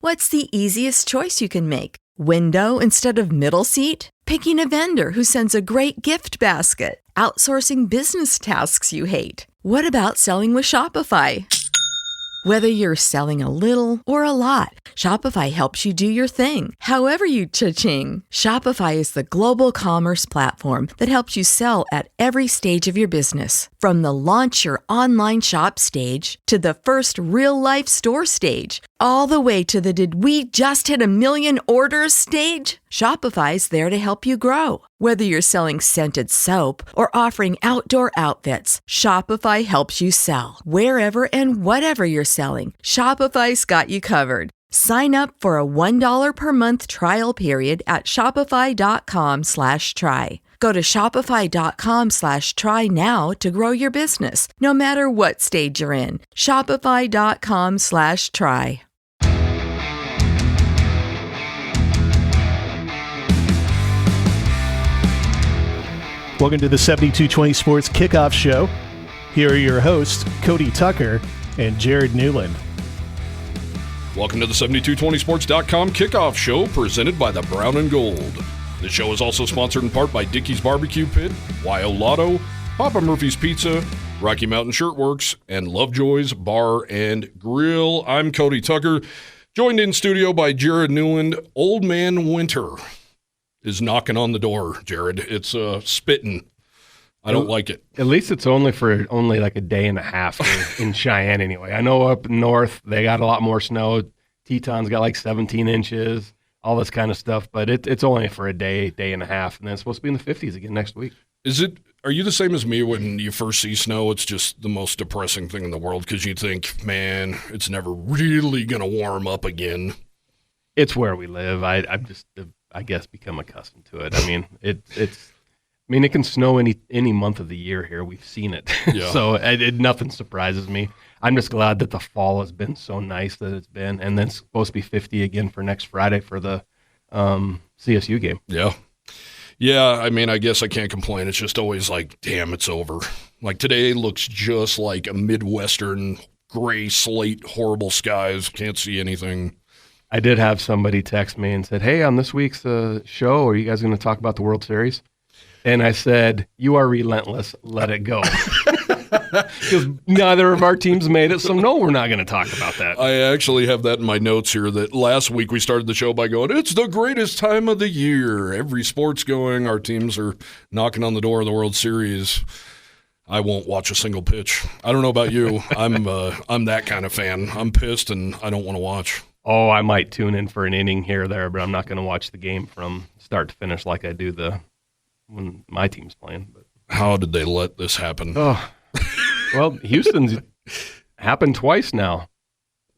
What's the easiest choice you can make? Window instead of middle seat? Picking a vendor who sends a great gift basket? Outsourcing business tasks you hate? What about selling with Shopify? Whether you're selling a little or a lot, Shopify helps you do your thing, however you cha-ching. Shopify is the global commerce platform that helps you sell at every stage of your business. From the launch your online shop stage to the first real-life store stage, all the way to the did we just hit 1 million orders stage. Shopify's there to help you grow. Whether you're selling scented soap or offering outdoor outfits, Shopify helps you sell. Wherever and whatever you're selling, Shopify's got you covered. Sign up for a $1 per month trial period at shopify.com/try. Go to shopify.com/try now to grow your business, no matter what stage you're in. Shopify.com/try. Welcome to the 7220 Sports Kickoff Show. Here are your hosts, Cody Tucker and Jared Newland. Welcome to the 7220sports.com Kickoff Show, presented by the Brown and Gold. The show is also sponsored in part by Dickey's Barbecue Pit, YO Lotto, Papa Murphy's Pizza, Rocky Mountain Shirtworks, and Lovejoy's Bar and Grill. I'm Cody Tucker, joined in studio by Jared Newland. Old Man Winter is knocking on the door, Jared. It's spitting. I don't like it. At least it's only like a day and a half here in Cheyenne anyway. I know up north they got a lot more snow. Teton's got like 17 inches, all this kind of stuff, but it's only for a day and a half, and then it's supposed to be in the 50s again next week. Are you the same as me when you first see snow? It's just the most depressing thing in the world because you think, man, it's never really going to warm up again. It's where we live. I've just, I guess, become accustomed to it. I mean, it can snow any month of the year here. We've seen it. Yeah. So nothing surprises me. I'm just glad that the fall has been so nice that it's been, and then it's supposed to be 50 again for next Friday for the CSU game. Yeah. Yeah, I mean, I guess I can't complain. It's just always like, damn, it's over. Like today looks just like a Midwestern gray slate, horrible skies. Can't see anything. I did have somebody text me and said, hey, on this week's show, are you guys going to talk about the World Series? And I said, you are relentless. Let it go. Because neither of our teams made it, so no, we're not going to talk about that. I actually have that in my notes here that last week we started the show by going, it's the greatest time of the year. Every sport's going. Our teams are knocking on the door of the World Series. I won't watch a single pitch. I don't know about you. I'm that kind of fan. I'm pissed, and I don't want to watch. Oh, I might tune in for an inning here or there, but I'm not going to watch the game from start to finish like I do when my team's playing. But how did they let this happen? Oh, well, Houston's happened twice now.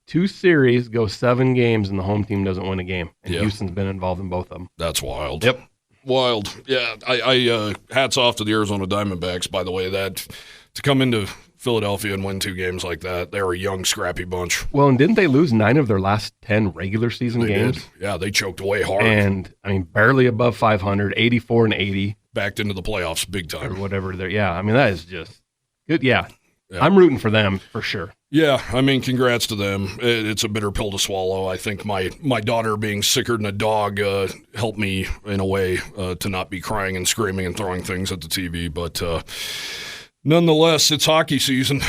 2 series go 7 games, and the home team doesn't win a game. And yep. Houston's been involved in both of them. That's wild. Yep. Wild. Yeah, I hats off to the Arizona Diamondbacks, by the way, that to come into Philadelphia and win 2 games like that. They're a young, scrappy bunch. Well, and didn't they lose 9 of their last 10 regular season games? Did. Yeah, they choked away hard. And, I mean, barely above 500, 84 and 80. Backed into the playoffs big time. Or whatever. Yeah, I mean, that is just good. Yeah. I'm rooting for them for sure. Yeah, I mean, congrats to them. It's a bitter pill to swallow. I think my daughter being sicker than a dog helped me in a way to not be crying and screaming and throwing things at the TV. But nonetheless, it's hockey season.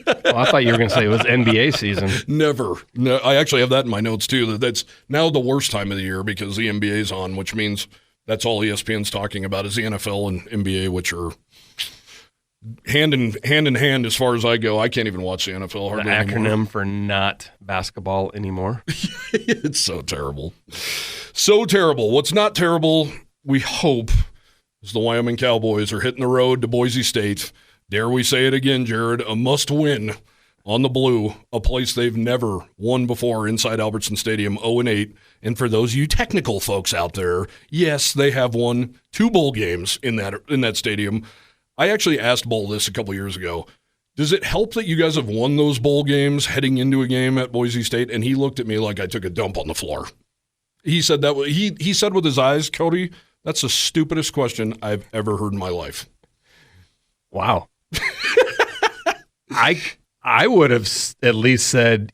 Well, I thought you were going to say it was NBA season. Never. No, I actually have that in my notes, too. That's now the worst time of the year because the NBA's on, which means that's all ESPN's talking about is the NFL and NBA, which are hand in hand as far as I go. I can't even watch the NFL hardly the acronym anymore. For not basketball anymore. It's so terrible. So terrible. What's not terrible, we hope, is the Wyoming Cowboys are hitting the road to Boise State. Dare we say it again, Jared, a must-win on the blue, a place they've never won before inside Albertson Stadium, 0-8. And for those of you technical folks out there, yes, they have won 2 bowl games in that stadium. I actually asked Bull this a couple years ago. Does it help that you guys have won those bowl games heading into a game at Boise State? And he looked at me like I took a dump on the floor. He said that he said with his eyes, Cody, that's the stupidest question I've ever heard in my life. Wow. I would have at least said,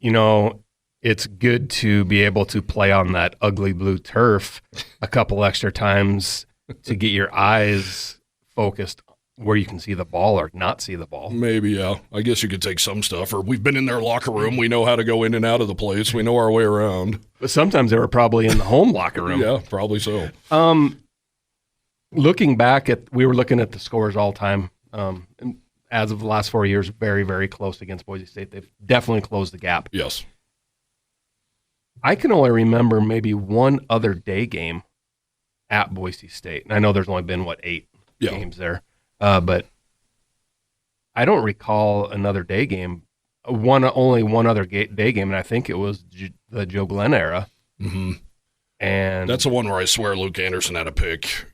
it's good to be able to play on that ugly blue turf a couple extra times to get your eyes focused where you can see the ball or not see the ball. Maybe, yeah. I guess you could take some stuff. Or we've been in their locker room. We know how to go in and out of the place. We know our way around. But sometimes they were probably in the home locker room. Yeah, probably so. Looking back we were looking at the scores all time. And as of the last 4 years, very, very close against Boise State. They've definitely closed the gap. Yes. I can only remember maybe one other day game at Boise State. And I know there's only been, 8 games there. But I don't recall another day game. Only one other day game, and I think it was the Joe Glenn era. Mm-hmm. And that's the one where I swear Luke Anderson had a pick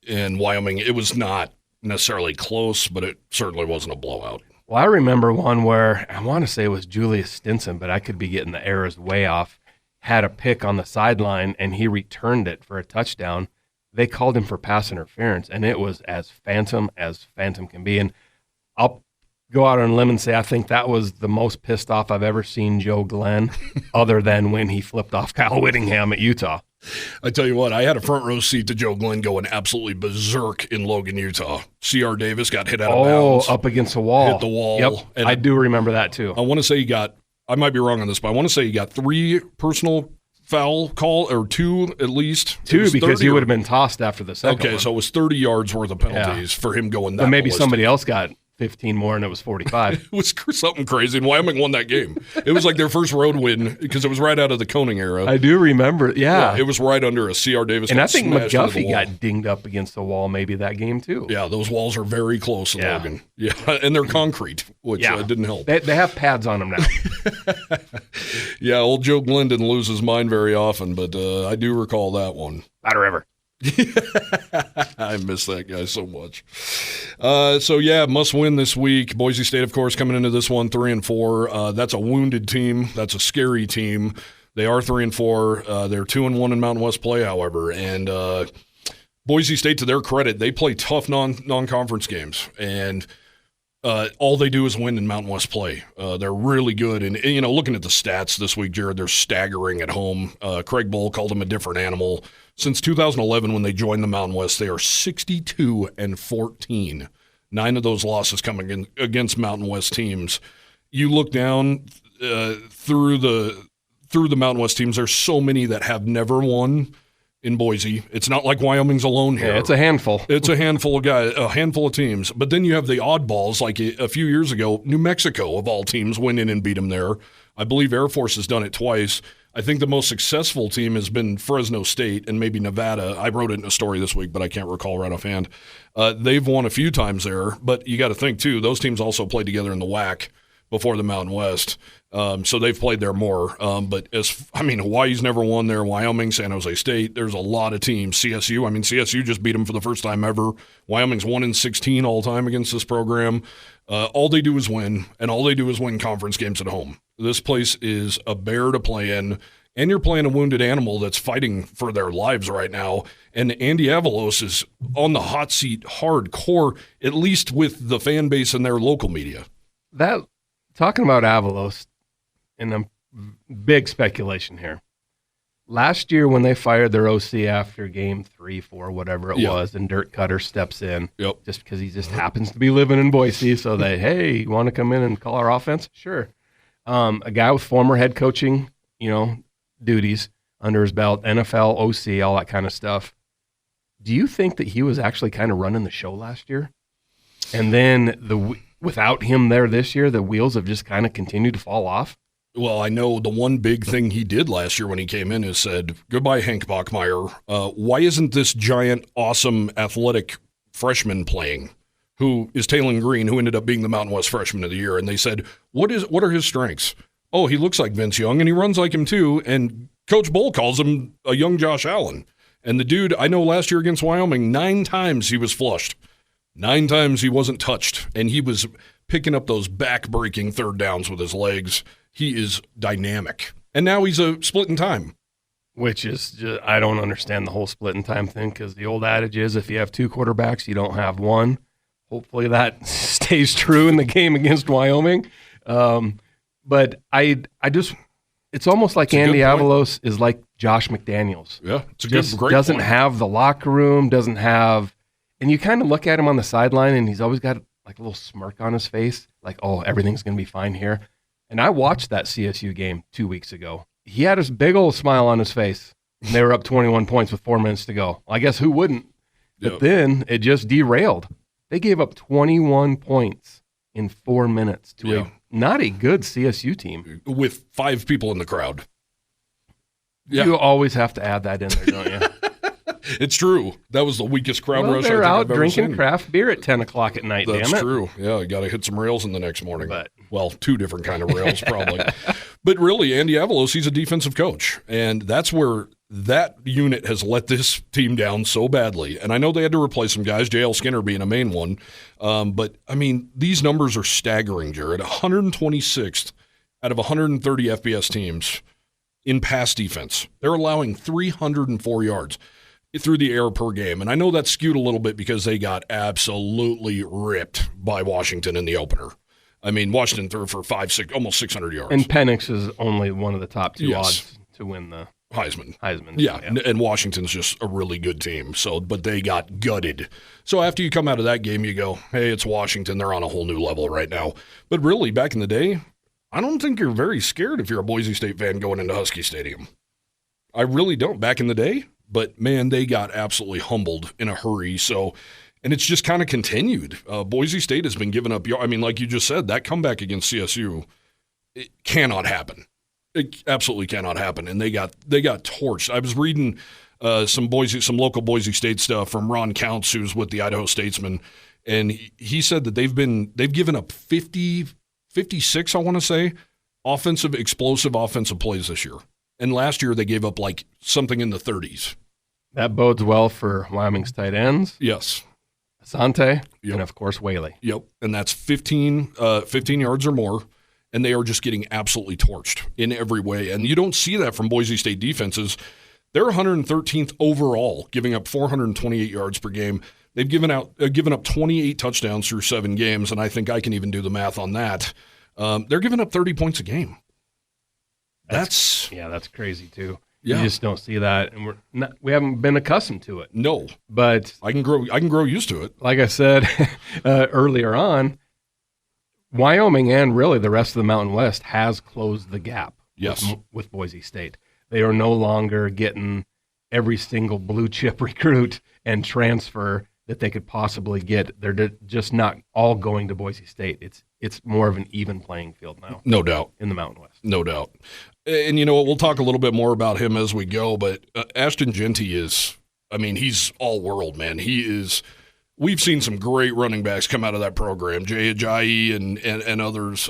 in Wyoming. It was not necessarily close, but it certainly wasn't a blowout. Well, I remember one where I want to say it was Julius Stinson, but I could be getting the eras way off, had a pick on the sideline, and he returned it for a touchdown. They called him for pass interference, and it was as phantom can be. And I'll go out on a limb and say I think that was the most pissed off I've ever seen Joe Glenn, other than when he flipped off Kyle Whittingham at Utah. I tell you what, I had a front row seat to Joe Glenn going absolutely berserk in Logan, Utah. C.R. Davis got hit out of bounds. Oh, up against the wall. Hit the wall. Yep, and I do remember that too. I want to say I might be wrong on this, but I want to say he got 3 personal foul call, or 2 at least. 2 because he would have been tossed after the second one. So it was 30 yards worth of penalties for him going that. But maybe ballistic. Somebody else got 15 more and it was 45. It was something crazy, and Wyoming won that game. It was like their first road win because it was right out of the Koenig era. I do remember, yeah. It was right under a C.R. Davis. And I think McGuffey got dinged up against the wall maybe that game too. Yeah, those walls are very close in Logan. Yeah, and they're concrete, which didn't help. They have pads on them now. Yeah, old Joe Glenn didn't lose his mind very often, but I do recall that one. Not ever. I miss that guy so much. Must win this week. Boise State, of course, coming into this one 3-4. That's a wounded team. That's a scary team. They are 3-4. They're 2-1 in Mountain West play, however. And Boise State, to their credit, they play tough non-conference games, and all they do is win in Mountain West play. They're really good. And looking at the stats this week, Jared, they're staggering at home. Craig Bull called them a different animal. Since 2011, when they joined the Mountain West, they are 62-14. 9 of those losses coming against Mountain West teams. You look down through the Mountain West teams, there's so many that have never won in Boise. It's not like Wyoming's alone here. Yeah, it's a handful. It's a handful of guys, a handful of teams. But then you have the oddballs, like a few years ago, New Mexico, of all teams, went in and beat them there. I believe Air Force has done it twice. I think the most successful team has been Fresno State and maybe Nevada. I wrote it in a story this week, but I can't recall right offhand. They've won a few times there, but you got to think, too, those teams also played together in the WAC before the Mountain West. So they've played there more. But Hawaii's never won there. Wyoming, San Jose State, there's a lot of teams. CSU just beat them for the first time ever. Wyoming's 1-16 all time against this program. All they do is win, and all they do is win conference games at home. This place is a bear to play in, and you're playing a wounded animal that's fighting for their lives right now. And Andy Avalos is on the hot seat hardcore, at least with the fan base and their local media. Talking about Avalos, and I'm big speculation here. Last year when they fired their OC after game 3, 4, whatever it was, and Dirk Cutter steps in just because he just happens to be living in Boise, so hey, you want to come in and call our offense? Sure. A guy with former head coaching, duties under his belt, NFL, OC, all that kind of stuff. Do you think that he was actually kind of running the show last year? And then without him there this year, the wheels have just kind of continued to fall off? Well, I know the one big thing he did last year when he came in is said, goodbye, Hank Bachmeier. Why isn't this giant, awesome, athletic freshman playing, who is Taylon Green, who ended up being the Mountain West Freshman of the Year? And they said, what are his strengths? Oh, he looks like Vince Young, and he runs like him too. And Coach Bull calls him a young Josh Allen. And the dude, I know last year against Wyoming, 9 times he was flushed. 9 times he wasn't touched. And he was picking up those back-breaking third downs with his legs. He is dynamic. And now he's a split in time. Which is, I don't understand the whole split in time thing, because the old adage is if you have 2 quarterbacks, you don't have one. Hopefully that stays true in the game against Wyoming. But I just It's almost like Andy Avalos is like Josh McDaniels. Yeah, it's a great doesn't point. have the locker room, doesn't have, and you kind of look at him on the sideline, and he's always got like a little smirk on his face, like, oh, everything's going to be fine here. And I watched that CSU game 2 weeks ago. He had this big old smile on his face, and they were up 21 points with 4 minutes to go. I guess who wouldn't? But then it just derailed. They gave up 21 points in 4 minutes to not a good CSU team. With 5 people in the crowd. Yeah. You always have to add that in there, don't you? It's true. That was the weakest crowd rush they're I think out I've ever drinking seen. craft beer at 10 o'clock at night, That's damn it. true. Yeah, you got to hit some rails in the next morning. But 2 different kind of rails probably. But really, Andy Avalos, he's a defensive coach. And that's where that unit has let this team down so badly. And I know they had to replace some guys, J.L. Skinner being a main one. But, I mean, these numbers are staggering, Jared. 126th out of 130 FBS teams in pass defense. They're allowing 304 yards through the air per game. And I know that's skewed a little bit because they got absolutely ripped by Washington in the opener. I mean, Washington threw for almost 600 yards. And Penix is only one of the top 2 odds to win the Heisman. Yeah, and Washington's just a really good team. But they got gutted. So after you come out of that game, you go, hey, it's Washington. They're on a whole new level right now. But really, back in the day, I don't think you're very scared if you're a Boise State fan going into Husky Stadium. I really don't. Back in the day. But, man, they got absolutely humbled in a hurry. So, and it's just kind of continued. Boise State has been giving up. I mean, like you just said, that comeback against CSU, it cannot happen. It absolutely cannot happen. And they got torched. I was reading some local Boise State stuff from Ron Counts, who's with the Idaho Statesman, and he said that they've given up 56, I want to say, explosive offensive plays this year. And last year they gave up like something in the 30s. That bodes well for Wyoming's tight ends. Yes. Asante, and of course Whaley. Yep, and that's 15 yards or more, and they are just getting absolutely torched in every way. And you don't see that from Boise State defenses. They're 113th overall, giving up 428 yards per game. They've given up 28 touchdowns through 7 games, and I think I can even do the math on that. They're giving up 30 points a game. That's crazy too. Yeah. You just don't see that, and we haven't been accustomed to it. No, but I can grow used to it. Like I said earlier on, Wyoming and really the rest of the Mountain West has closed the gap. Yes. With Boise State, they are no longer getting every single blue chip recruit and transfer that they could possibly get. They're just not all going to Boise State. It's more of an even playing field now. No doubt. In the Mountain West. No doubt. And you know what? We'll talk a little bit more about him as we go, but Ashton Jeanty he's all world, man. We've seen some great running backs come out of that program. Jay Ajayi and others.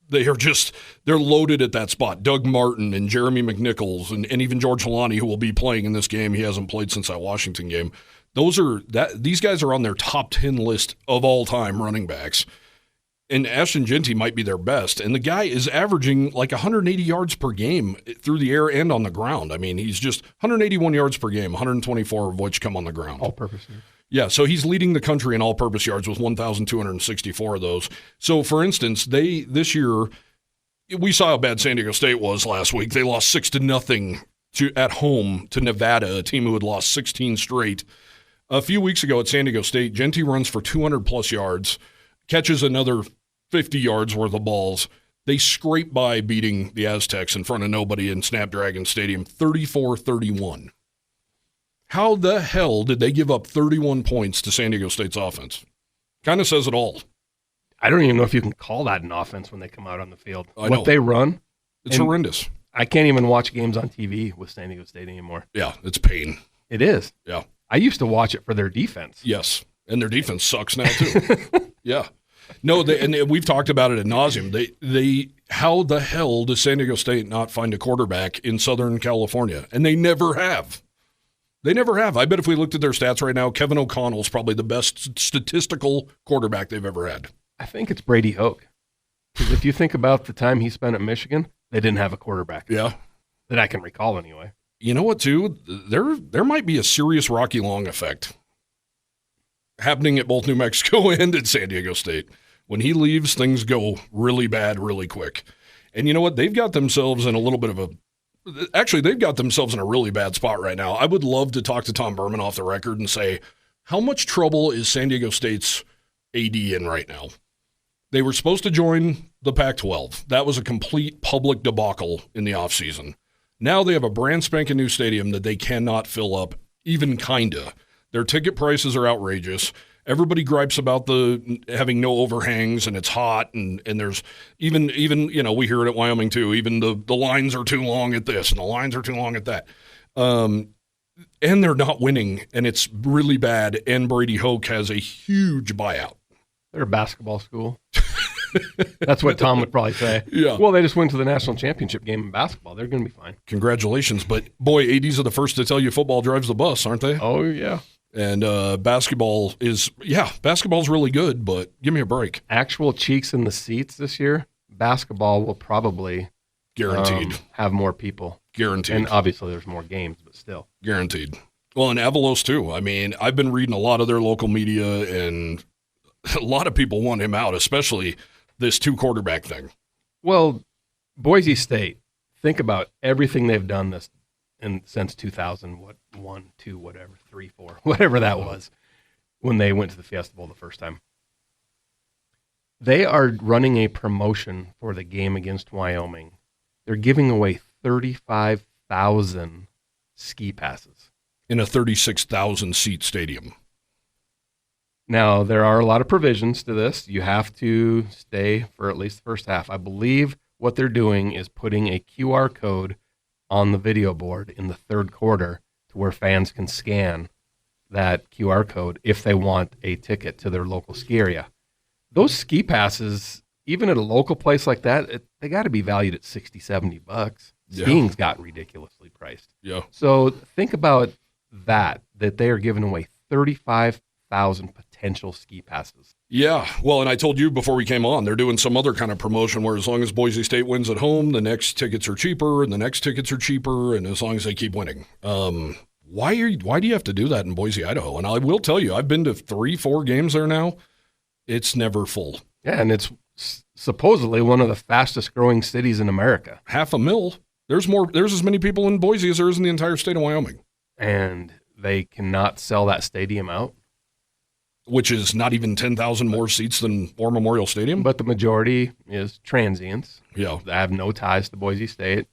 They're loaded at that spot. Doug Martin and Jeremy McNichols and even George Halani, who will be playing in this game. He hasn't played since that Washington game. These guys are on their top 10 list of all time running backs. And Ashton Jeanty might be their best. And the guy is averaging like 180 yards per game through the air and on the ground. I mean, he's just 181 yards per game, 124 of which come on the ground. All-purpose yards. Yeah, so he's leading the country in all-purpose yards with 1,264 of those. So, for instance, this year, we saw how bad San Diego State was last week. They lost 6-0 at home to Nevada, a team who had lost 16 straight. A few weeks ago at San Diego State, Jeanty runs for 200-plus yards, catches another 50 yards worth of balls. They scrape by beating the Aztecs in front of nobody in Snapdragon Stadium 34-31. How the hell did they give up 31 points to San Diego State's offense? Kind of says it all. I don't even know if you can call that an offense when they come out on the field. What they run. It's horrendous. I can't even watch games on TV with San Diego State anymore. Yeah, it's pain. It is. Yeah. I used to watch it for their defense. Yes, and their defense sucks now too. Yeah. No, and we've talked about it ad nauseum. They how the hell does San Diego State not find a quarterback in Southern California? And they never have. They never have. I bet if we looked at their stats right now, Kevin O'Connell's probably the best statistical quarterback they've ever had. I think it's Brady Hoke. Because if you think about the time he spent at Michigan, they didn't have a quarterback. Yeah. That I can recall anyway. You know what, too? There might be a serious Rocky Long effect happening at both New Mexico and at San Diego State. When he leaves, things go really bad really quick. And you know what? They've got themselves in a little bit of a – actually, they've got themselves in a really bad spot right now. I would love to talk to Tom Berman off the record and say, how much trouble is San Diego State's AD in right now? They were supposed to join the Pac-12. That was a complete public debacle in the offseason. Now they have a brand spanking new stadium that they cannot fill up, even kinda. Their ticket prices are outrageous. Everybody gripes about the having no overhangs and it's hot and there's even we hear it at Wyoming too. Even the lines are too long at this and the lines are too long at that. And they're not winning and it's really bad. And Brady Hoke has a huge buyout. They're a basketball school. That's what Tom would probably say. Yeah. Well, they just went to the national championship game in basketball. They're going to be fine. Congratulations. But boy, ADs are the first to tell you football drives the bus, aren't they? Oh, yeah. And basketball is really good, but give me a break. Actual cheeks in the seats this year, basketball will probably guaranteed have more people. Guaranteed. And obviously there's more games, but still. Guaranteed. Well, and Avalos too. I mean, I've been reading a lot of their local media, and a lot of people want him out, especially this 2-quarterback thing. Well, Boise State, think about everything they've done since 2001, 2, whatever, 3, 4, whatever that was, when they went to the Fiesta Bowl the first time. They are running a promotion for the game against Wyoming. They're giving away 35,000 ski passes. In a 36,000-seat stadium. Now, there are a lot of provisions to this. You have to stay for at least the first half. I believe what they're doing is putting a QR code on the video board in the third quarter to where fans can scan that QR code if they want a ticket to their local ski area. Those ski passes, even at a local place like that, they got to be valued at $60, $70. Yeah. Skiing's got ridiculously priced. Yeah. So think about that they are giving away 35,000 potential ski passes. Yeah. Well, and I told you before we came on, they're doing some other kind of promotion where as long as Boise State wins at home, the next tickets are cheaper and the next tickets are cheaper, and as long as they keep winning. Why do you have to do that in Boise, Idaho? And I will tell you, I've been to 3-4 games there now. It's never full. Yeah, and it's supposedly one of the fastest growing cities in America. 500,000. There's as many people in Boise as there is in the entire state of Wyoming. And they cannot sell that stadium out. Which is not even 10,000 more seats than War Memorial Stadium. But the majority is transients. Yeah. They have no ties to Boise State,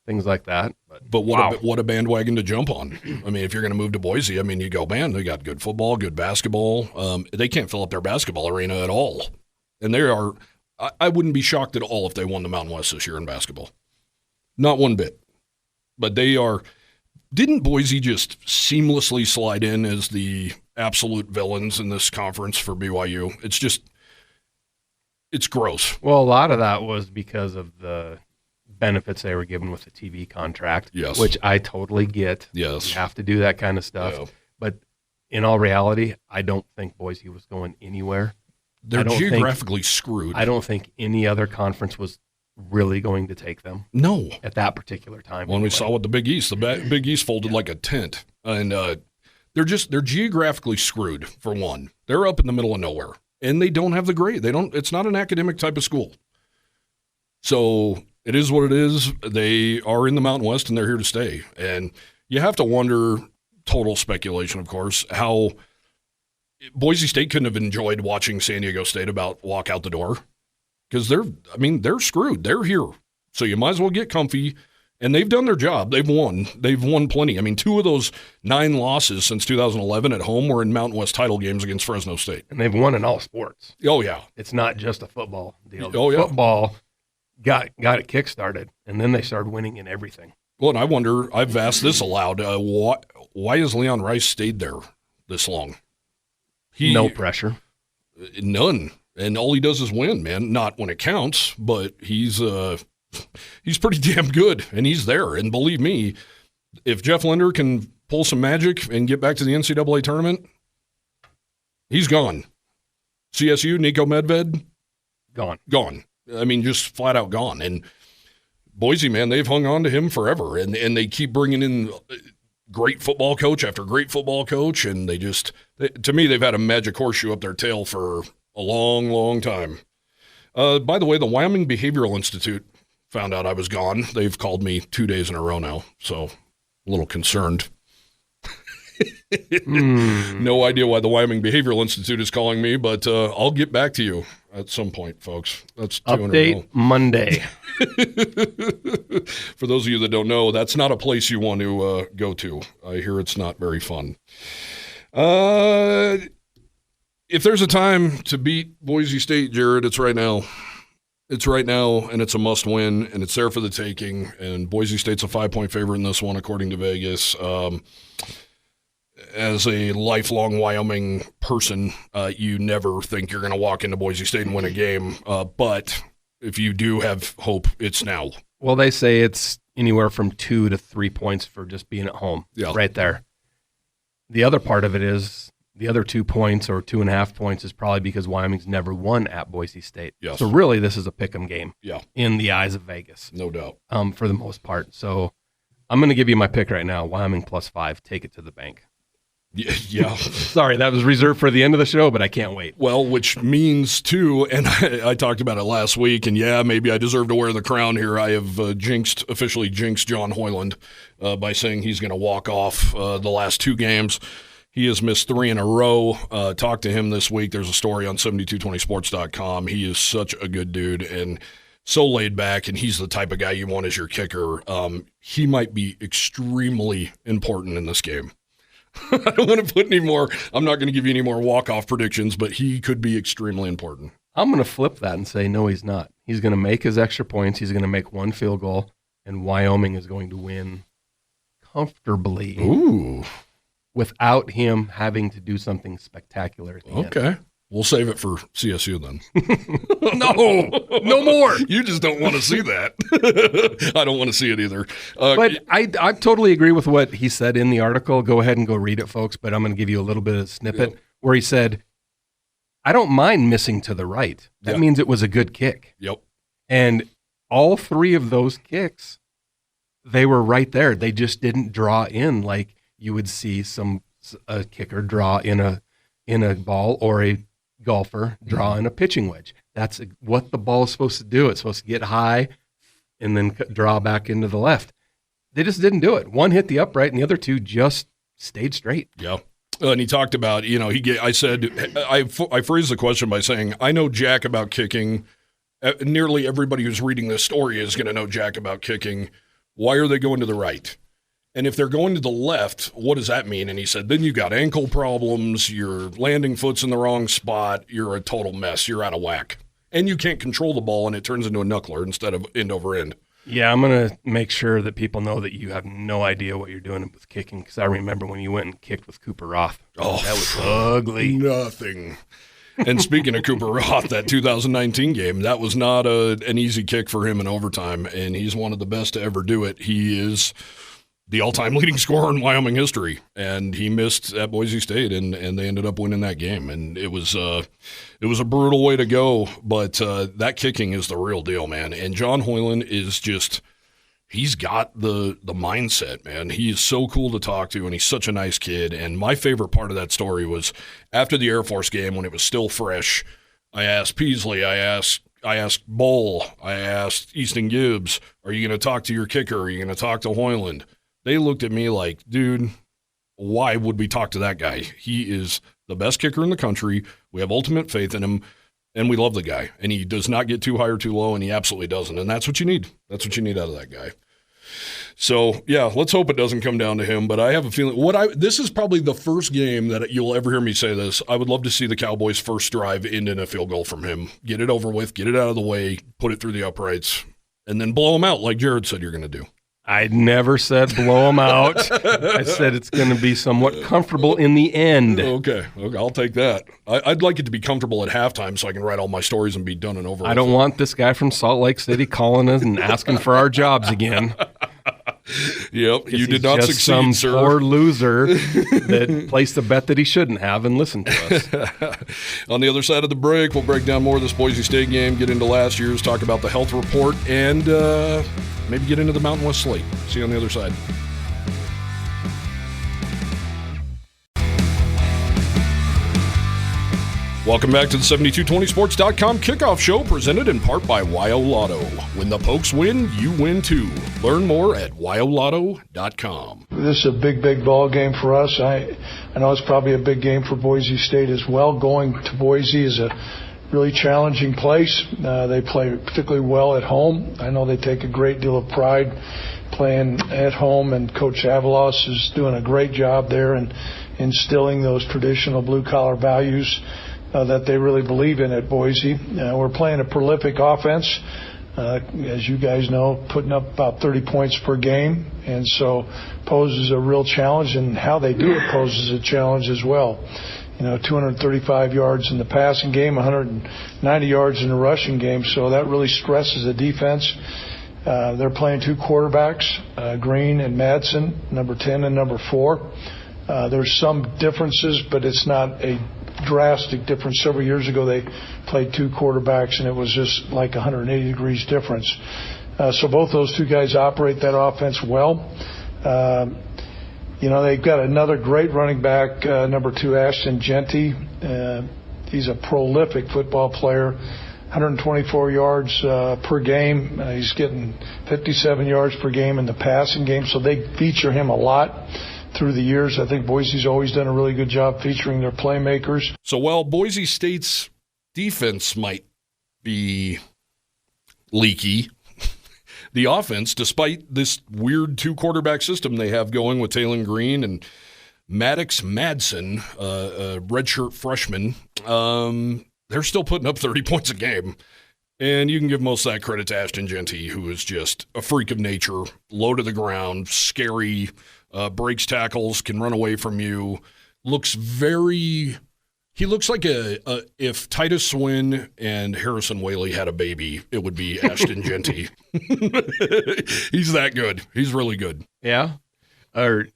things like that. But what a bandwagon to jump on. I mean, if you're going to move to Boise, I mean, you go, man, they got good football, good basketball. They can't fill up their basketball arena at all. And I wouldn't be shocked at all if they won the Mountain West this year in basketball. Not one bit. But didn't Boise just seamlessly slide in as the absolute villains in this conference for BYU? It's gross. Well, a lot of that was because of the benefits they were given with the TV contract, yes, which I totally get. Yes. You have to do that kind of stuff. Yeah. But in all reality, I don't think Boise was going anywhere. They're geographically screwed. I don't think any other conference was really going to take them. No. At that particular time. When we saw with the Big East, Big East folded like a tent. And they're geographically screwed, for one. They're up in the middle of nowhere. And they don't have the grade. It's not an academic type of school. So it is what it is. They are in the Mountain West and they're here to stay. And you have to wonder, total speculation, of course, how Boise State couldn't have enjoyed watching San Diego State walk out the door. Because they're screwed. They're here. So you might as well get comfy. And they've done their job. They've won. They've won plenty. I mean, 2 of those 9 losses since 2011 at home were in Mountain West title games against Fresno State. And they've won in all sports. Oh, yeah. It's not just a football deal. Oh, yeah. Football got it kick-started, and then they started winning in everything. Well, and I wonder, I've asked this aloud, why has Leon Rice stayed there this long? No pressure. None. And all he does is win, man. Not when it counts, but he's pretty damn good, and he's there. And believe me, if Jeff Linder can pull some magic and get back to the NCAA tournament, he's gone. CSU, Nico Medved, gone. I mean, just flat out gone. And Boise, man, they've hung on to him forever, and they keep bringing in great football coach after great football coach, and to me, they've had a magic horseshoe up their tail for a long, long time. By the way, the Wyoming Behavioral Institute found out I was gone. They've called me 2 days in a row now, so a little concerned. No idea why the Wyoming Behavioral Institute is calling me, but I'll get back to you at some point, folks. That's Update Monday. For those of you that don't know, that's not a place you want to go to. I hear it's not very fun. If there's a time to beat Boise State, Jared, it's right now. It's right now, and it's a must-win, and it's there for the taking. And Boise State's a 5-point favorite in this one, according to Vegas. As a lifelong Wyoming person, you never think you're going to walk into Boise State and win a game. But if you do have hope, it's now. Well, they say it's anywhere from 2 to 3 points for just being at home. Yeah. Right there. The other part of it is the other 2 points or 2.5 points is probably because Wyoming's never won at Boise State. Yes. So really, this is a pick'em game. Yeah. In the eyes of Vegas. No doubt. For the most part. So I'm going to give you my pick right now. Wyoming +5. Take it to the bank. Yeah. Sorry, that was reserved for the end of the show, but I can't wait. Well, which means, too, and I talked about it last week, and yeah, maybe I deserve to wear the crown here. I have officially jinxed John Hoyland by saying he's going to walk off the last 2 games. He has missed 3 in a row. Talked to him this week. There's a story on 7220sports.com. He is such a good dude and so laid back, and he's the type of guy you want as your kicker. He might be extremely important in this game. I don't want to put any more. I'm not going to give you any more walk-off predictions, but he could be extremely important. I'm going to flip that and say, no, he's not. He's going to make his extra points. He's going to make 1 field goal, and Wyoming is going to win comfortably. Ooh. Without him having to do something spectacular at the end. Okay. We'll save it for CSU then. No more. You just don't want to see that. I don't want to see it either. But I totally agree with what he said in the article. Go ahead and go read it, folks. But I'm going to give you a little bit of a snippet where he said, I don't mind missing to the right. That means it was a good kick. Yep. And all 3 of those kicks, they were right there. They just didn't draw in like you would see a kicker draw in a ball or a golfer draw in a pitching wedge. That's what the ball is supposed to do. It's supposed to get high and then draw back into the left. They just didn't do it. 1 hit the upright and the other 2 just stayed straight. Yeah. And he talked about, I phrased the question by saying, I know jack about kicking. Nearly everybody who's reading this story is going to know jack about kicking. Why are they going to the right? And if they're going to the left, what does that mean? And he said, then you got ankle problems, your landing foot's in the wrong spot, you're a total mess, you're out of whack. And you can't control the ball, and it turns into a knuckler instead of end over end. Yeah, I'm going to make sure that people know that you have no idea what you're doing with kicking, because I remember when you went and kicked with Cooper Roth. Oh, that was ugly. Nothing. And speaking of Cooper Roth, that 2019 game, that was not an easy kick for him in overtime, and he's one of the best to ever do it. He is the all-time leading scorer in Wyoming history, and he missed at Boise State, and they ended up winning that game. And it was a brutal way to go, but that kicking is the real deal, man. And John Hoyland is just he's got the mindset, man. He is so cool to talk to, and he's such a nice kid. And my favorite part of that story was after the Air Force game when it was still fresh, I asked Peasley, I asked Bull, I asked Easton Gibbs, are you going to talk to your kicker? Are you going to talk to Hoyland? They looked at me like, dude, why would we talk to that guy? He is the best kicker in the country. We have ultimate faith in him, and we love the guy. And he does not get too high or too low, and he absolutely doesn't. And that's what you need. That's what you need out of that guy. So, yeah, let's hope it doesn't come down to him. But I have a feeling this is probably the first game that you'll ever hear me say this. I would love to see the Cowboys' first drive end in a field goal from him. Get it over with, get it out of the way, put it through the uprights, and then blow him out like Jared said you're going to do. I never said blow them out. I said it's going to be somewhat comfortable in the end. Okay, I'll take that. I'd like it to be comfortable at halftime so I can write all my stories and be done and over with. I don't want this guy from Salt Lake City calling us and asking for our jobs again. Yep, you did not succeed, some sir. Poor loser that placed a bet that he shouldn't have and listened to us. On the other side of the break, we'll break down more of this Boise State game, get into last year's, talk about the health report, and maybe get into the Mountain West slate. See you on the other side. Welcome back to the 7220sports.com kickoff show, presented in part by Wyo Lotto. When the Pokes win, you win too. Learn more at wyolotto.com. This is a big ball game for us. I know it's probably a big game for Boise State as well. Going to Boise is a really challenging place. They play particularly well at home. I know they take a great deal of pride playing at home, and Coach Avalos is doing a great job there and instilling those traditional blue-collar values that they really believe in at Boise. We're playing a prolific offense, as you guys know, putting up about 30 points per game, and so poses a real challenge, and how they do it poses a challenge as well. 235 yards in the passing game, 190 yards in the rushing game, so that really stresses the defense. They're playing two quarterbacks, Green and Madsen, number 10 and number 4. There's some differences, but it's not a drastic difference. Several years ago, they played two quarterbacks, and it was just like 180 degrees difference. So both those two guys operate that offense well. They've got another great running back, number 2, Ashton Genty. He's a prolific football player, 124 yards per game. He's getting 57 yards per game in the passing game, so they feature him a lot through the years. I think Boise's always done a really good job featuring their playmakers. So while Boise State's defense might be leaky, the offense, despite this weird two-quarterback system they have going with Taylon Green and Maddox Madsen, a redshirt freshman, they're still putting up 30 points a game. And you can give most of that credit to Ashton Genty, who is just a freak of nature, low to the ground, scary, breaks tackles, can run away from you. He looks like if Titus Swin and Harrison Whaley had a baby, it would be Ashton Genty. He's that good. He's really good. Yeah? Or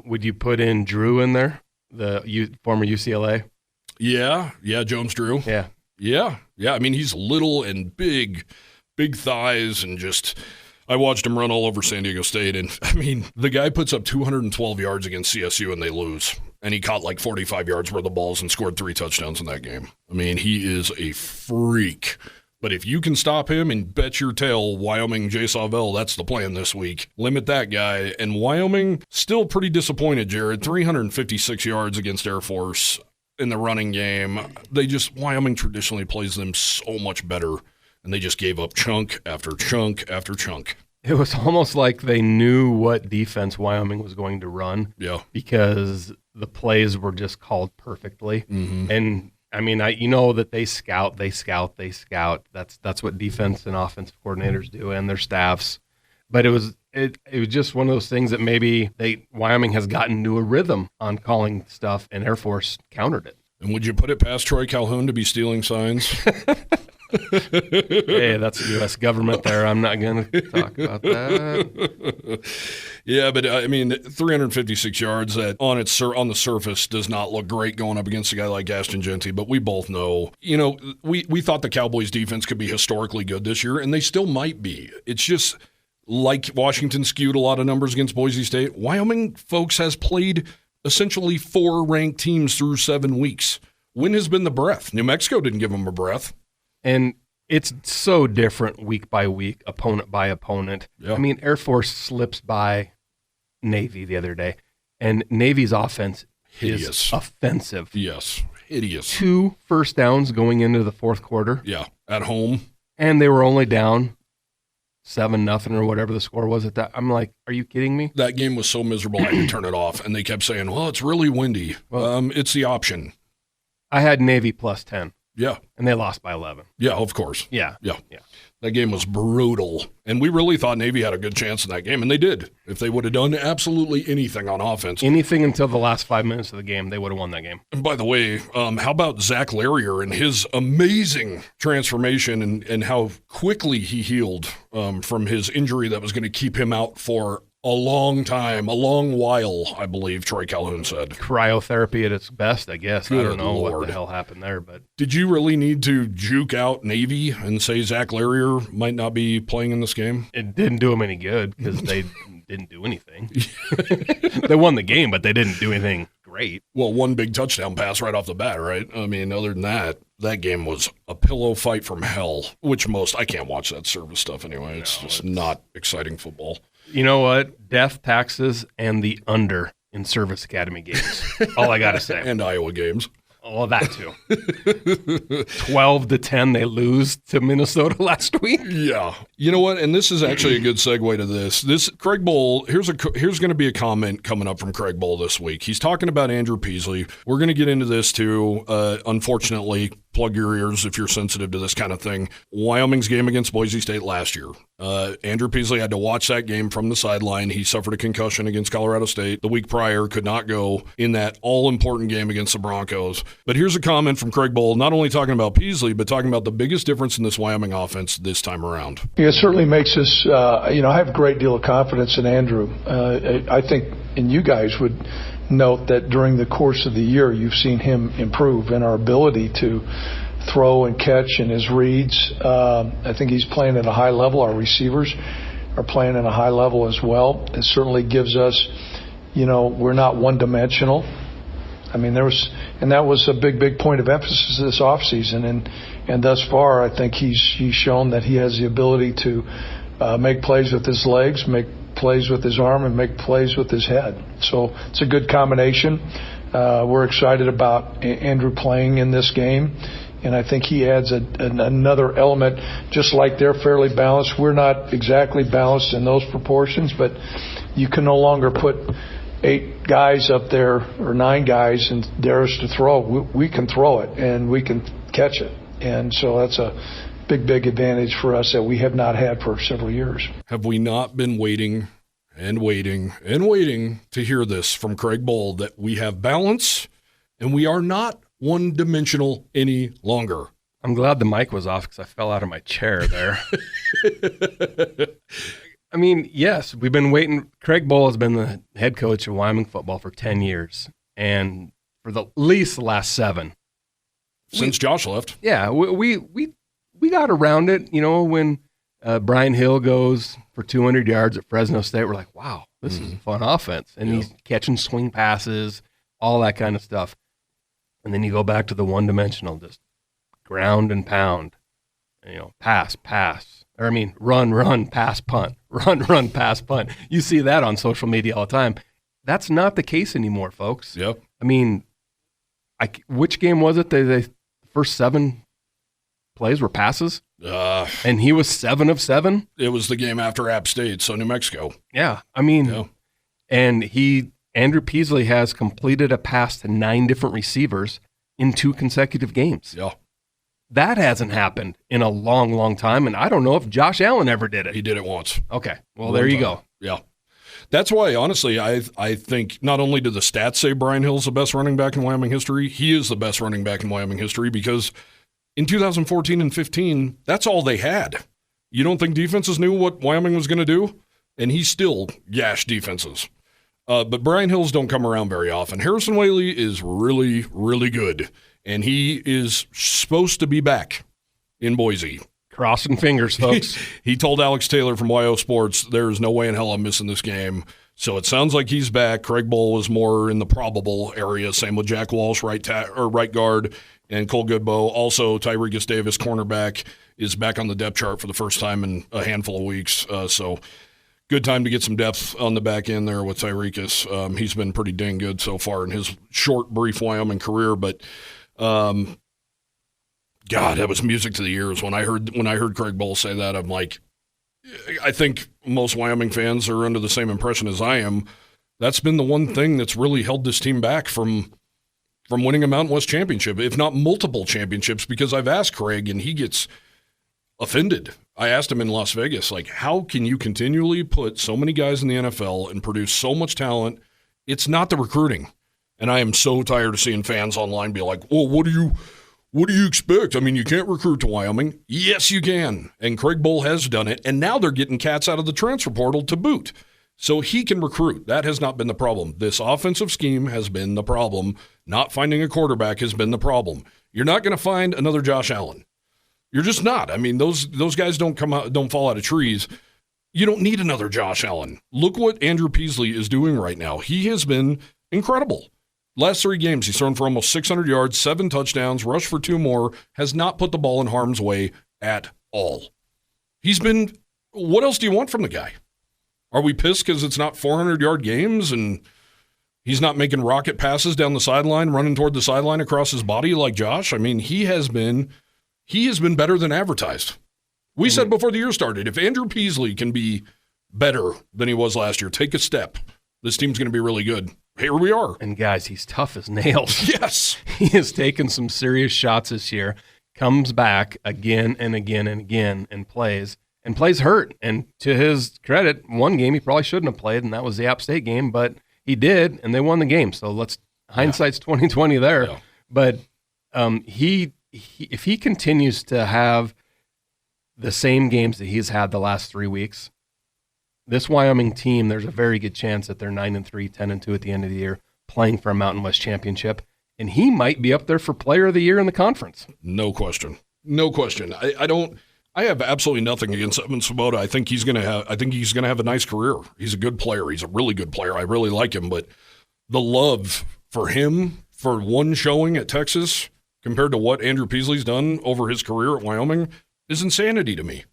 would you put in Drew in there, the former UCLA? Yeah, Jones Drew. Yeah. I mean, he's little and big thighs, and just I watched him run all over San Diego State, and I mean, the guy puts up 212 yards against CSU and they lose. And he caught like 45 yards worth of balls and scored 3 touchdowns in that game. I mean, he is a freak. But if you can stop him, and bet your tail, Wyoming, Jay Sauvel, that's the plan this week. Limit that guy. And Wyoming, still pretty disappointed, Jared. 356 yards against Air Force in the running game. Wyoming traditionally plays them so much better, and they just gave up chunk after chunk after chunk. It was almost like they knew what defense Wyoming was going to run. Yeah. Because the plays were just called perfectly. Mm-hmm. And I mean, that they scout. That's what defense and offensive coordinators do, and their staffs. But it was just one of those things that maybe Wyoming has gotten into a rhythm on calling stuff, and Air Force countered it. And would you put it past Troy Calhoun to be stealing signs? Hey, that's the U.S. government there. I'm not going to talk about that. Yeah, but I mean, 356 yards that on the surface does not look great going up against a guy like Ashton Genty, but we both know, we thought the Cowboys defense could be historically good this year, and they still might be. It's just like Washington skewed a lot of numbers against Boise State. Wyoming, folks, has played essentially 4 ranked teams through 7 weeks. When has been the breath? New Mexico didn't give them a breath. And it's so different week by week, opponent by opponent. Yeah. I mean, Air Force slips by Navy the other day, and Navy's offense is offensive. Yes, hideous. 2 first downs going into the fourth quarter. Yeah, at home. And they were only down 7-0 or whatever the score was at that. I'm like, are you kidding me? That game was so miserable I had to turn it off, and they kept saying, well, it's really windy. Well, it's the option. I had Navy plus 10. Yeah. And they lost by 11. Yeah, of course. Yeah. That game was brutal. And we really thought Navy had a good chance in that game, and they did. If they would have done absolutely anything on offense. Anything until the last 5 minutes of the game, they would have won that game. And by the way, how about Zach Larrier and his amazing transformation and how quickly he healed from his injury that was going to keep him out for a long time, a long while, I believe Troy Calhoun said. Cryotherapy at its best, I guess. Good I don't know Lord. what the hell happened there. But did you really need to juke out Navy and say Zach Larrier might not be playing in this game? It didn't do them any good because they didn't do anything. They won the game, but they didn't do anything great. Well, one big touchdown pass right off the bat, right? I mean, other than that, that game was a pillow fight from hell, which I can't watch that service stuff anyway. It's not exciting football. You know what? Death, taxes, and the under in Service Academy games. All I got to say. And Iowa games. Oh, that too. 12-10, they lose to Minnesota last week. Yeah. You know what? And this is actually a good segue to this. Craig Bohl, here's going to be a comment coming up from Craig Bohl this week. He's talking about Andrew Peasley. We're going to get into this too. Unfortunately, plug your ears if you're sensitive to this kind of thing. Wyoming's game against Boise State last year. Andrew Peasley had to watch that game from the sideline. He suffered a concussion against Colorado State the week prior, could not go in that all-important game against the Broncos. But here's a comment from Craig Bohl, not only talking about Peasley, but talking about the biggest difference in this Wyoming offense this time around. Yeah, it certainly makes us, I have a great deal of confidence in Andrew. I think, and you guys would note that during the course of the year, you've seen him improve in our ability to throw and catch and his reads. I think he's playing at a high level. Our receivers are playing at a high level as well. It certainly gives us, we're not one-dimensional. I mean, that was a big point of emphasis this offseason, and thus far, I think he's shown that he has the ability to make plays with his legs, make plays with his arm, and make plays with his head. So it's a good combination. We're excited about Andrew playing in this game, and I think he adds another element. Just like they're fairly balanced, we're not exactly balanced in those proportions, but you can no longer put 8 guys up there or 9 guys and dare us to throw. We can throw it, and we can catch it. And so that's a big advantage for us that we have not had for several years. Have we not been waiting and waiting and waiting to hear this from Craig Bohl, that we have balance and we are not one-dimensional any longer? I'm glad the mic was off because I fell out of my chair there. I mean, yes, we've been waiting. Craig Bohl has been the head coach of Wyoming football for 10 years, and for at least the last 7. Since Josh left. Yeah, we got around it. When Brian Hill goes for 200 yards at Fresno State, we're like, wow, this is a fun offense. And he's catching swing passes, all that kind of stuff. And then you go back to the one-dimensional, just ground and pound, pass. Run, pass, punt. Run, pass, punt. You see that on social media all the time. That's not the case anymore, folks. Yep. I mean, which game was it? The first 7 plays were passes? And he was 7 of 7? It was the game after App State, so New Mexico. Yeah, I mean, and Andrew Peasley has completed a pass to 9 different receivers in 2 consecutive games. Yeah. That hasn't happened in a long time, and I don't know if Josh Allen ever did it. He did it once. Okay, well, there you go. Yeah. That's why, honestly, I think not only do the stats say Brian Hill's the best running back in Wyoming history, he is the best running back in Wyoming history, because in 2014 and 15, that's all they had. You don't think defenses knew what Wyoming was going to do? And he still gashed defenses. But Brian Hills don't come around very often. Harrison Whaley is really, really good, and he is supposed to be back in Boise. Crossing fingers, folks. He told Alex Taylor from YO Sports, there's no way in hell I'm missing this game. So it sounds like he's back. Craig Bohl is more in the probable area. Same with Jack Walsh, right guard, and Cole Goodbow. Also, Tyrekus Davis, cornerback, is back on the depth chart for the first time in a handful of weeks. So good time to get some depth on the back end there with Tyrekus. He's been pretty dang good so far in his short, brief Wyoming career. But God, that was music to the ears when I heard Craig Bohl say that. I'm like, I think most Wyoming fans are under the same impression as I am. That's been the one thing that's really held this team back from winning a Mountain West championship, if not multiple championships, because I've asked Craig and he gets offended. I asked him in Las Vegas, like, how can you continually put so many guys in the NFL and produce so much talent? It's not the recruiting. And I am so tired of seeing fans online be like, well, what do you expect? I mean, you can't recruit to Wyoming. Yes, you can. And Craig Bohl has done it. And now they're getting cats out of the transfer portal to boot. So he can recruit. That has not been the problem. This offensive scheme has been the problem. Not finding a quarterback has been the problem. You're not going to find another Josh Allen. You're just not. I mean, those guys don't fall out of trees. You don't need another Josh Allen. Look what Andrew Peasley is doing right now. He has been incredible. Last 3 games, he's thrown for almost 600 yards, 7 touchdowns, rushed for 2 more, has not put the ball in harm's way at all. He's been, what else do you want from the guy? Are we pissed because it's not 400-yard games and he's not making rocket passes down the sideline, running toward the sideline across his body like Josh? I mean, he has been better than advertised. We said before the year started, if Andrew Peasley can be better than he was last year, take a step, this team's going to be really good. Here we are. And guys, he's tough as nails. Yes. He has taken some serious shots this year, comes back again and again and again and plays hurt. And to his credit, one game he probably shouldn't have played, and that was the App State game, but he did, and they won the game. So hindsight's 20/20 there. Yeah. But if he continues to have the same games that he's had the last 3 weeks, this Wyoming team, there's a very good chance that they're 9-3, 10-2 at the end of the year, playing for a Mountain West championship, and he might be up there for Player of the Year in the conference. No question. I have absolutely nothing against Evan Swoboda. I think he's going to have a nice career. He's a good player. He's a really good player. I really like him, but the love for him for one showing at Texas compared to what Andrew Peasley's done over his career at Wyoming is insanity to me.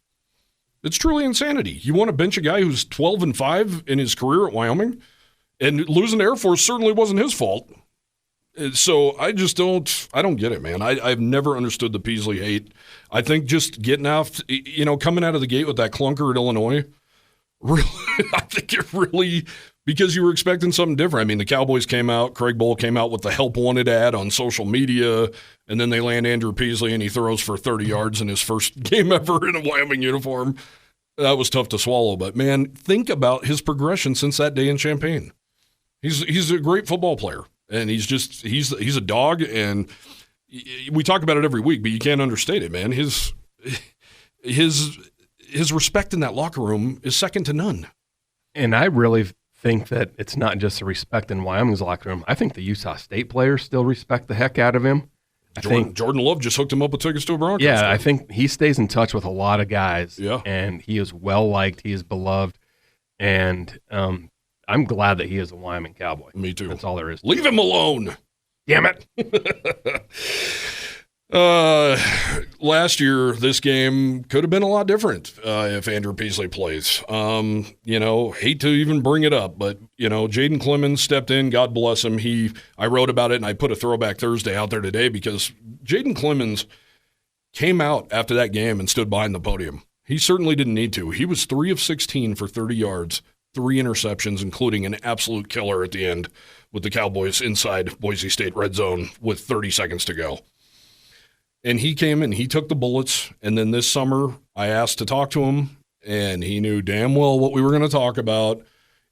It's truly insanity. You want to bench a guy who's 12-5 in his career at Wyoming, and losing to Air Force certainly wasn't his fault. So I don't get it, man. I've never understood the Peasley hate. I think just getting out, coming out of the gate with that clunker at Illinois, really, I think it really, because you were expecting something different. I mean, the Cowboys came out, Craig Bohl came out with the help wanted ad on social media, and then they land Andrew Peasley and he throws for 30 yards in his first game ever in a Wyoming uniform. That was tough to swallow, but man, think about his progression since that day in Champaign. He's a great football player, and he's a dog, and we talk about it every week, but you can't understate it, man. His respect in that locker room is second to none. And I really think that it's not just the respect in Wyoming's locker room. I think the Utah State players still respect the heck out of him. Jordan Love just hooked him up with tickets to a Broncos game. I think he stays in touch with a lot of guys, and he is well-liked, he is beloved, and I'm glad that he is a Wyoming Cowboy. Me too. That's all there is. Leave him alone. Damn it. Last year, this game could have been a lot different if Andrew Peasley plays. Hate to even bring it up, but, Jaden Clemens stepped in. God bless him. I wrote about it, and I put a Throwback Thursday out there today because Jaden Clemens came out after that game and stood behind the podium. He certainly didn't need to. He was 3 of 16 for 30 yards, 3 interceptions, including an absolute killer at the end with the Cowboys inside Boise State red zone with 30 seconds to go. And he came and he took the bullets. And then this summer, I asked to talk to him, and he knew damn well what we were going to talk about.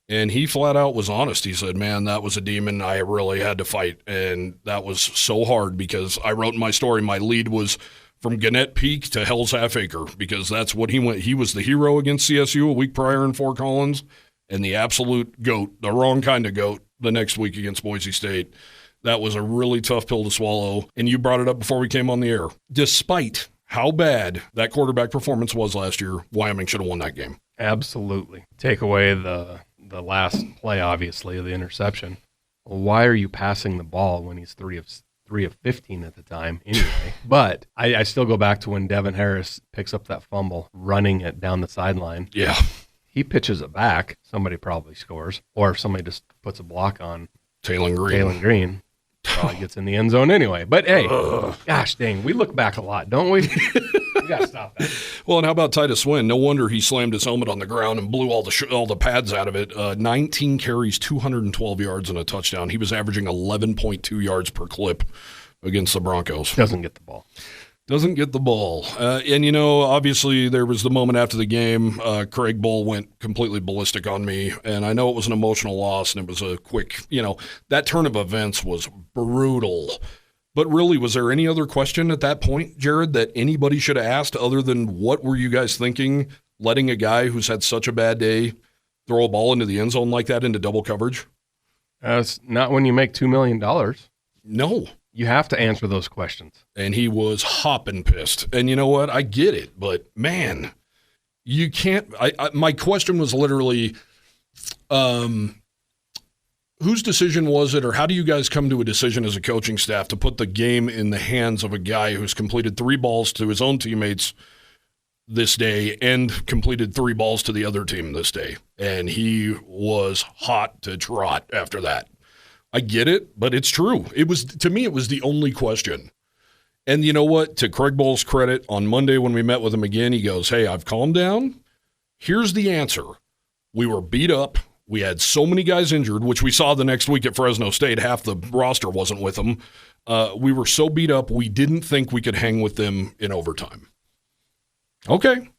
And he flat out was honest. He said, man, that was a demon I really had to fight. And that was so hard because I wrote in my story, my lead was from Gannett Peak to Hell's Half Acre because that's what he went. He was the hero against CSU a week prior in Fort Collins and the absolute goat, the wrong kind of goat, the next week against Boise State. That was a really tough pill to swallow, and you brought it up before we came on the air. Despite how bad that quarterback performance was last year, Wyoming should have won that game. Absolutely. Take away the last play, obviously, of the interception. Why are you passing the ball when he's 3 of 15 at the time anyway? But I still go back to when Devin Harris picks up that fumble, running it down the sideline. Yeah. He pitches it back. Somebody probably scores, or somebody just puts a block on Taylon Green. Probably gets in the end zone anyway. But, hey, gosh dang, we look back a lot, don't we? We got to stop that. Well, and how about Titus Wynn? No wonder he slammed his helmet on the ground and blew all the pads out of it. 19 carries, 212 yards, and a touchdown. He was averaging 11.2 yards per clip against the Broncos. Doesn't get the ball. And, obviously there was the moment after the game, Craig Bohl went completely ballistic on me. And I know it was an emotional loss and it was a quick, that turn of events was brutal. But really, was there any other question at that point, Jared, that anybody should have asked other than what were you guys thinking, letting a guy who's had such a bad day throw a ball into the end zone like that into double coverage? It's not when you make $2 million. No. You have to answer those questions. And he was hopping pissed. And you know what? I get it. But, man, you can't – my question was literally whose decision was it, or how do you guys come to a decision as a coaching staff to put the game in the hands of a guy who's completed 3 balls to his own teammates this day and completed 3 balls to the other team this day? And he was hot to trot after that. I get it, but it's true. To me, it was the only question. And you know what? To Craig Bohl's credit, on Monday when we met with him again, he goes, hey, I've calmed down. Here's the answer. We were beat up. We had so many guys injured, which we saw the next week at Fresno State. Half the roster wasn't with them. We were so beat up, we didn't think we could hang with them in overtime. Okay.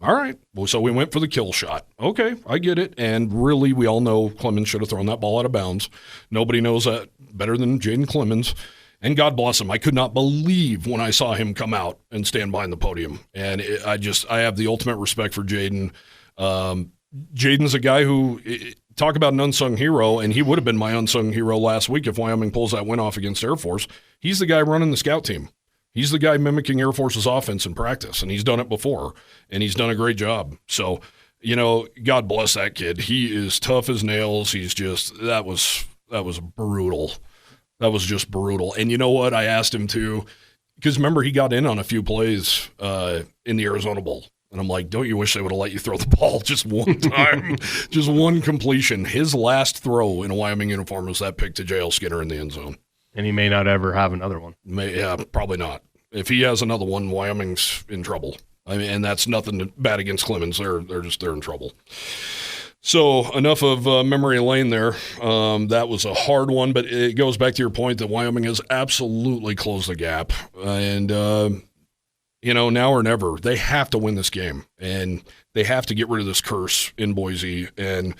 All right. Well, so we went for the kill shot. Okay, I get it. And really, we all know Clemens should have thrown that ball out of bounds. Nobody knows that better than Jaden Clemens. And God bless him. I could not believe when I saw him come out and stand behind the podium. And I have the ultimate respect for Jaden. Jaden's a guy who, talk about an unsung hero, and he would have been my unsung hero last week if Wyoming pulls that win off against Air Force. He's the guy running the scout team. He's the guy mimicking Air Force's offense in practice, and he's done it before, and he's done a great job. So, God bless that kid. He is tough as nails. He's just, that was brutal. That was just brutal. And you know what? I asked him to, because remember, he got in on a few plays in the Arizona Bowl. And I'm like, don't you wish they would have let you throw the ball just one time? Just one completion. His last throw in a Wyoming uniform was that pick to J.L. Skinner in the end zone. And he may not ever have another one. Yeah, probably not. If he has another one, Wyoming's in trouble. I mean, and that's nothing bad against Clemens. They're in trouble. So enough of memory lane there. That was a hard one, but it goes back to your point that Wyoming has absolutely closed the gap. Now or never, they have to win this game, and they have to get rid of this curse in Boise. And,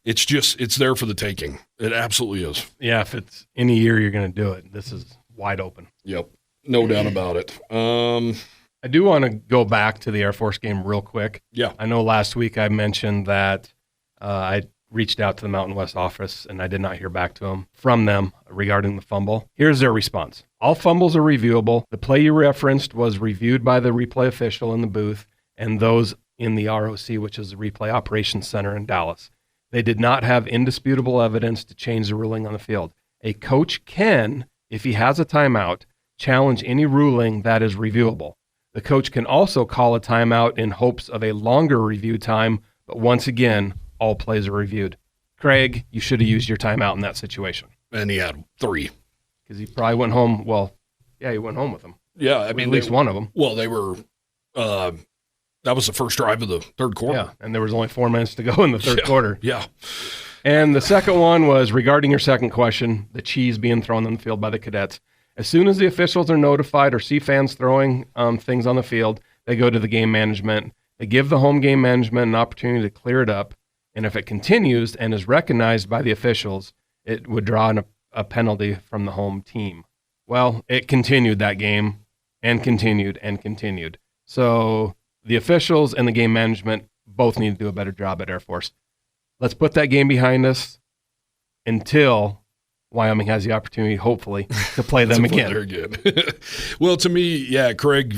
it's there for the taking. It absolutely is. Yeah, if it's any year you're going to do it, this is wide open. Yep, no doubt about it. I do want to go back to the Air Force game real quick. Yeah. I know last week I mentioned that I reached out to the Mountain West office, and I did not hear back from them regarding the fumble. Here's their response. All fumbles are reviewable. The play you referenced was reviewed by the replay official in the booth and those in the ROC, which is the Replay Operations Center in Dallas. They did not have indisputable evidence to change the ruling on the field. A coach can, if he has a timeout, challenge any ruling that is reviewable. The coach can also call a timeout in hopes of a longer review time, but once again, all plays are reviewed. Craig, you should have used your timeout in that situation. And he had 3. Because he probably went home. Well, yeah, he went home with them. Yeah, I mean, at least one of them. Well, they were. That was the first drive of the third quarter. Yeah, and there was only 4 minutes to go in the third quarter. Yeah. And the second one was regarding your second question, the cheese being thrown on the field by the cadets. As soon as the officials are notified or see fans throwing things on the field, they go to the game management. They give the home game management an opportunity to clear it up. And if it continues and is recognized by the officials, it would draw a penalty from the home team. Well, it continued that game and continued and continued. So the officials and the game management both need to do a better job at Air Force. Let's put that game behind us until Wyoming has the opportunity, hopefully, to play them again. Well, to me, yeah, Craig,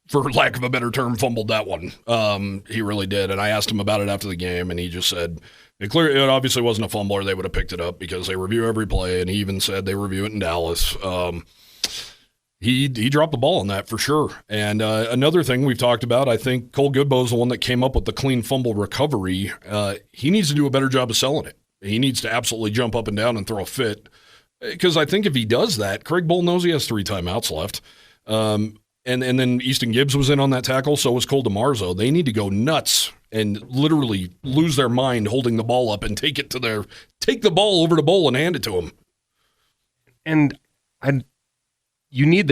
for lack of a better term, fumbled that one. He really did. And I asked him about it after the game, and he just said, it obviously wasn't a fumble or they would have picked it up because they review every play, and he even said they review it in Dallas. He dropped the ball on that for sure. And another thing we've talked about, I think Cole Goodbow is the one that came up with the clean fumble recovery. He needs to do a better job of selling it. He needs to absolutely jump up and down and throw a fit. Because I think if he does that, Craig Bohl knows he has 3 timeouts left. And then Easton Gibbs was in on that tackle, so was Cole DeMarzo. They need to go nuts and literally lose their mind holding the ball up and take the ball over to Bohl and hand it to him. And you need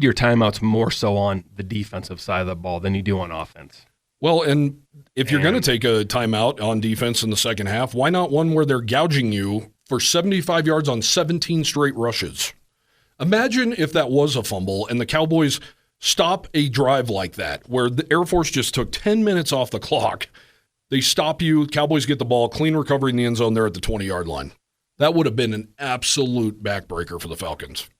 your timeouts more so on the defensive side of the ball than you do on offense. Well, and if you're going to take a timeout on defense in the second half, why not one where they're gouging you for 75 yards on 17 straight rushes? Imagine if that was a fumble and the Cowboys stop a drive like that, where the Air Force just took 10 minutes off the clock. They stop you, Cowboys get the ball, clean recovery in the end zone, they're at the 20-yard line. That would have been an absolute backbreaker for the Falcons.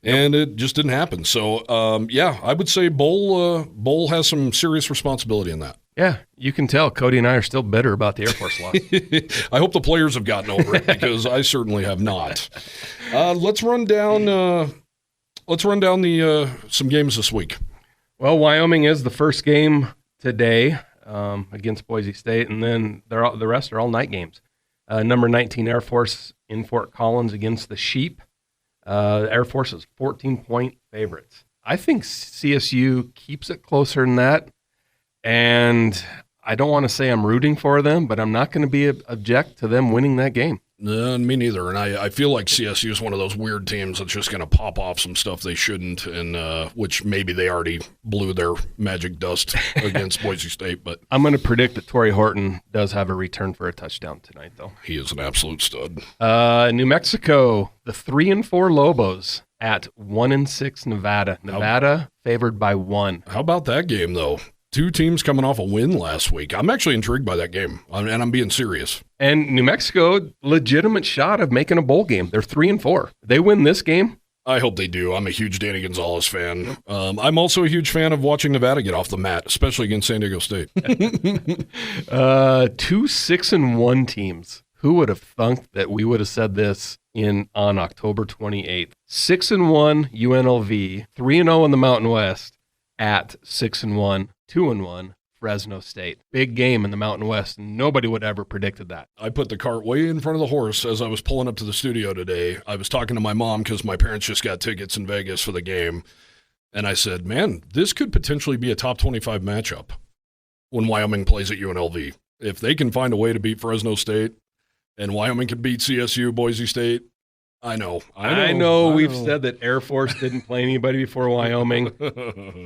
And it just didn't happen. So, I would say Bohl has some serious responsibility in that. Yeah, you can tell Cody and I are still bitter about the Air Force loss. I hope the players have gotten over it because I certainly have not. Let's run down the some games this week. Well, Wyoming is the first game today against Boise State, and then the rest are all night games. Number 19 Air Force in Fort Collins against the Sheep. Air Force is 14-point favorites. I think CSU keeps it closer than that, and I don't want to say I'm rooting for them, but I'm not going to be object to them winning that game. Me neither, and I feel like CSU is one of those weird teams that's just going to pop off some stuff they shouldn't, and which maybe they already blew their magic dust against Boise State. But I'm going to predict that Torrey Horton does have a return for a touchdown tonight, though. He is an absolute stud. New Mexico, the 3-4 Lobos at 1-6 Nevada. Nevada favored by 1. How about that game, though? Two teams coming off a win last week. I'm actually intrigued by that game, and I'm being serious. And New Mexico, legitimate shot of making a bowl game. They're 3-4. They win this game. I hope they do. I'm a huge Danny Gonzalez fan. I'm also a huge fan of watching Nevada get off the mat, especially against San Diego State. 2 6-1 teams. Who would have thunk that we would have said this on October 28th? 6-1 UNLV, 3-0 in the Mountain West at 6-1. 2-1 Fresno State. Big game in the Mountain West. Nobody would ever predicted that. I put the cart way in front of the horse as I was pulling up to the studio today. I was talking to my mom because my parents just got tickets in Vegas for the game. And I said, man, this could potentially be a top 25 matchup when Wyoming plays at UNLV. If they can find a way to beat Fresno State and Wyoming can beat CSU, Boise State, I know. We've said that Air Force didn't play anybody before Wyoming.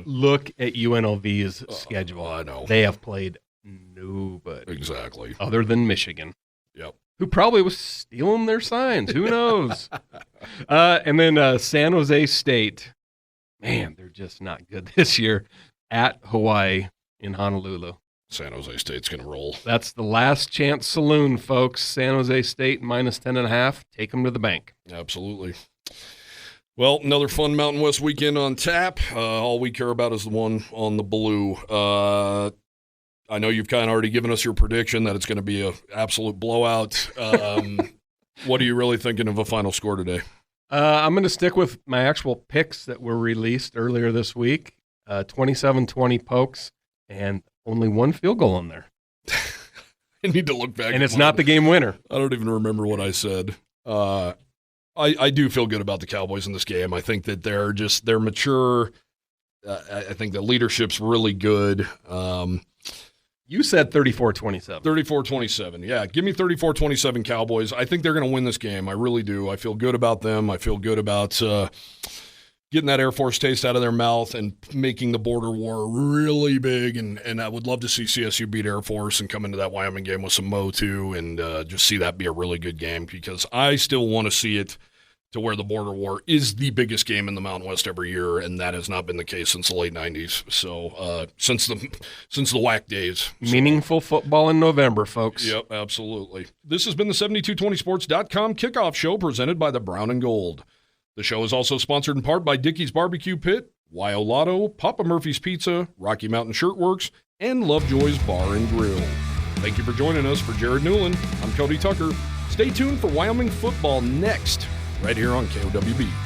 Look at UNLV's schedule. I know. They have played nobody. Exactly. Other than Michigan. Yep. Who probably was stealing their signs. Who knows? And then San Jose State. Man, they're just not good this year. At Hawaii in Honolulu. San Jose State's going to roll. That's the last chance saloon, folks. San Jose State minus 10.5. Take them to the bank. Absolutely. Well, another fun Mountain West weekend on tap. All we care about is the one on the blue. I know you've kind of already given us your prediction that it's going to be an absolute blowout. What are you really thinking of a final score today? I'm going to stick with my actual picks that were released earlier this week. 27-20 Pokes, and only one field goal in there. I need to look back. And it's not the game winner. I don't even remember what I said. I do feel good about the Cowboys in this game. I think that they're mature. I think the leadership's really good. You said 34-27. 34-27. Yeah, give me 34-27 Cowboys. I think they're going to win this game. I really do. I feel good about them. I feel good about getting that Air Force taste out of their mouth and making the border war really big. And I would love to see CSU beat Air Force and come into that Wyoming game with some mo too, and just see that be a really good game, because I still want to see it to where the border war is the biggest game in the Mountain West every year, and that has not been the case since the late 90s. So since the WAC days. Meaningful football in November, folks. Yep, absolutely. This has been the 7220sports.com kickoff show presented by the Brown and Gold. The show is also sponsored in part by Dickey's Barbecue Pit, Wyo Lotto, Papa Murphy's Pizza, Rocky Mountain Shirtworks, and Lovejoy's Bar and Grill. Thank you for joining us. For Jared Newland, I'm Cody Tucker. Stay tuned for Wyoming football next, right here on KOWB.